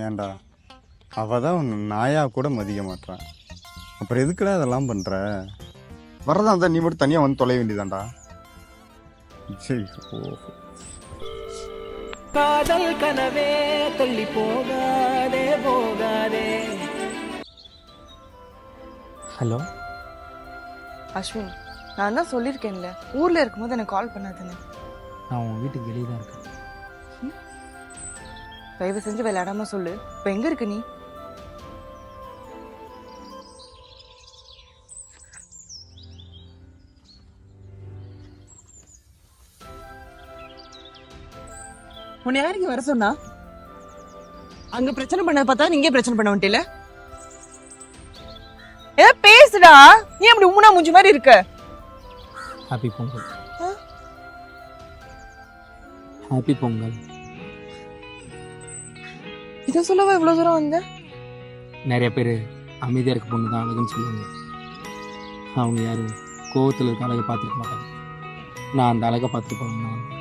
ஏன்டா அவ தான் உன்னை நாயா கூட மதிக்க மாட்டான். அப்புறம் எதுக்குடா அதெல்லாம் பண்ற? வரதா இருந்தா நீ மட்டும் தனியா வந்து தொலைய வேண்டியதான்டா. சரி காதல் கனவே தள்ளி போகாதே போகாதே. ஹலோ அஸ்வின், நான் தான் சொல்லியிருக்கேன்ல, ஊர்ல இருக்கும்போது எனக்கு கால் பண்ணாதுன்னு. நான் உன் வீட்டுக்கு வெளியே தான் இருக்கேன். தயவு செஞ்சு விளையாடாம சொல்லு. இப்ப எங்க இருக்க நீ? உன்னை யாருக்கு வர சொன்னா? அங்க பிரச்சனை பண்ண பார்த்தா நீங்க பிரச்சனை பண்ண வந்துட்டீல. ஏ பேசுடா, நீ அப்படி உம்முனா மூஞ்சி மாதிரி இருக்க. ஹாப்பி பொங்கல். ஹாப்பி பொங்கல். இதை சொல்லவா இவ்வளவு தூரம் வந்த? நிறைய பேர் அமைதியாக இருக்க பொண்ணு தான் அழகுன்னு சொல்லுவாங்க. அவங்க யாரும் கோவத்தில் இருக்க அழகை பார்த்துருக்க மாட்டாங்க. நான் அந்த அழகை பார்த்துட்டு போனேன்.